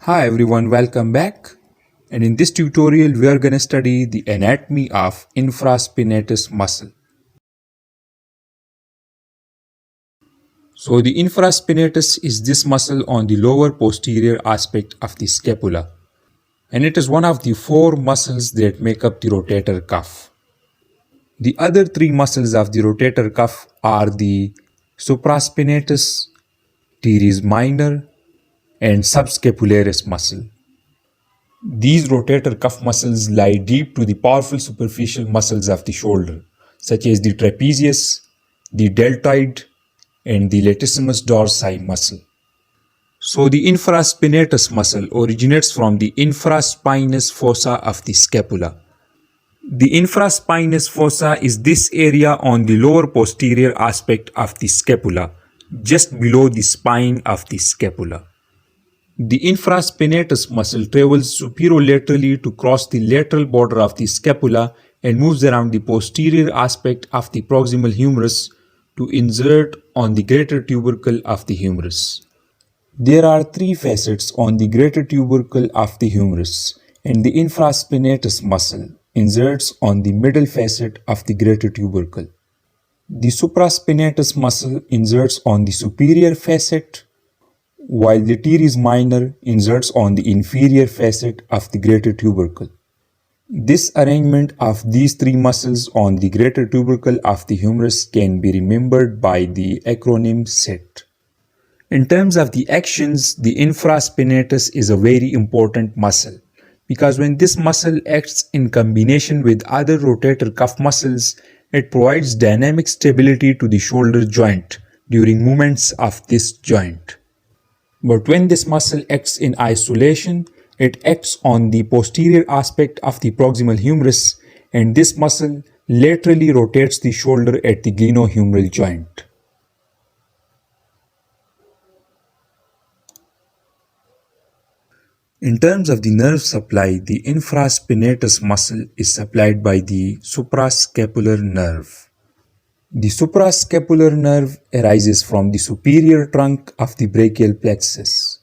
Hi everyone, welcome back. And in this tutorial we are going to study the anatomy of infraspinatus muscle. So the infraspinatus is this muscle on the lower posterior aspect of the scapula, and it is one of the four muscles that make up the rotator cuff. The other three muscles of the rotator cuff are the supraspinatus, teres minor, and subscapularis muscle. These rotator cuff muscles lie deep to the powerful superficial muscles of the shoulder, such as the trapezius, the deltoid, and the latissimus dorsi muscle. So the infraspinatus muscle originates from the infraspinous fossa of the scapula. The infraspinous fossa is this area on the lower posterior aspect of the scapula, just below the spine of the scapula. The infraspinatus muscle travels superolaterally to cross the lateral border of the scapula and moves around the posterior aspect of the proximal humerus to insert on the greater tubercle of the humerus. There are three facets on the greater tubercle of the humerus, and the infraspinatus muscle inserts on the middle facet of the greater tubercle. The supraspinatus muscle inserts on the superior facet, while the teres minor inserts on the inferior facet of the greater tubercle. This arrangement of these three muscles on the greater tubercle of the humerus can be remembered by the acronym SET. In terms of the actions, the infraspinatus is a very important muscle because when this muscle acts in combination with other rotator cuff muscles, it provides dynamic stability to the shoulder joint during movements of this joint. But when this muscle acts in isolation, it acts on the posterior aspect of the proximal humerus, and this muscle laterally rotates the shoulder at the glenohumeral joint. In terms of the nerve supply, the infraspinatus muscle is supplied by the suprascapular nerve. The suprascapular nerve arises from the superior trunk of the brachial plexus,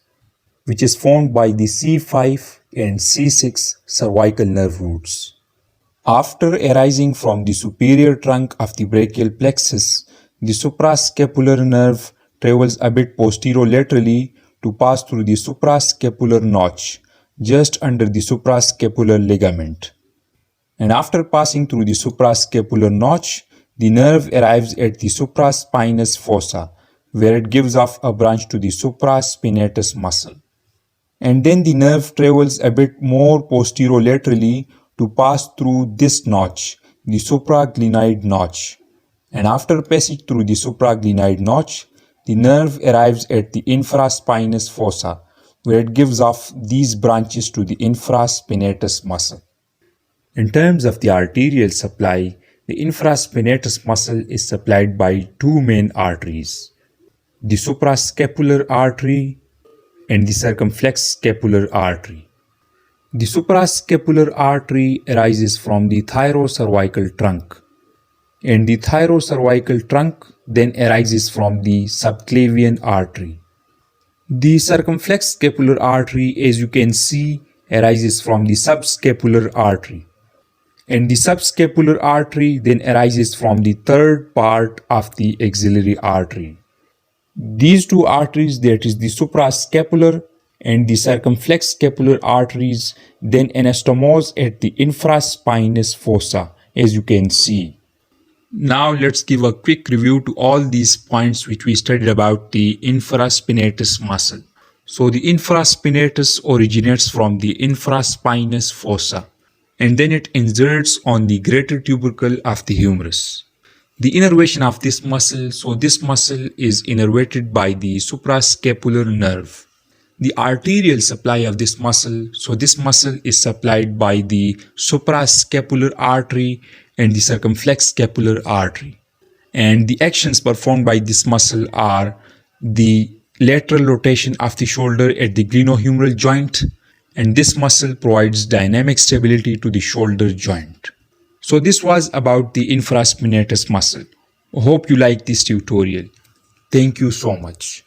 which is formed by the C5 and C6 cervical nerve roots. After arising from the superior trunk of the brachial plexus, the suprascapular nerve travels a bit posterolaterally to pass through the suprascapular notch, just under the suprascapular ligament. And after passing through the suprascapular notch, the nerve arrives at the supraspinous fossa, where it gives off a branch to the supraspinatus muscle. And then the nerve travels a bit more posterolaterally to pass through this notch, the supraglenoid notch. And after passing through the supraglenoid notch, the nerve arrives at the infraspinous fossa, where it gives off these branches to the infraspinatus muscle. In terms of the arterial supply, the infraspinatus muscle is supplied by two main arteries, the suprascapular artery and the circumflex scapular artery. The suprascapular artery arises from the thyrocervical trunk, and the thyrocervical trunk then arises from the subclavian artery. The circumflex scapular artery, as you can see, arises from the subscapular artery. And the subscapular artery then arises from the third part of the axillary artery. These two arteries, that is the suprascapular and the circumflex scapular arteries, then anastomose at the infraspinous fossa, as you can see. Now let's give a quick review to all these points which we studied about the infraspinatus muscle. So the infraspinatus originates from the infraspinous fossa, and then it inserts on the greater tubercle of the humerus. The innervation of this muscle, so this muscle is innervated by the suprascapular nerve. The arterial supply of this muscle, so this muscle is supplied by the suprascapular artery and the circumflex scapular artery. And the actions performed by this muscle are the lateral rotation of the shoulder at the glenohumeral joint, and this muscle provides dynamic stability to the shoulder joint. So this was about the infraspinatus muscle. Hope you liked this tutorial. Thank you so much.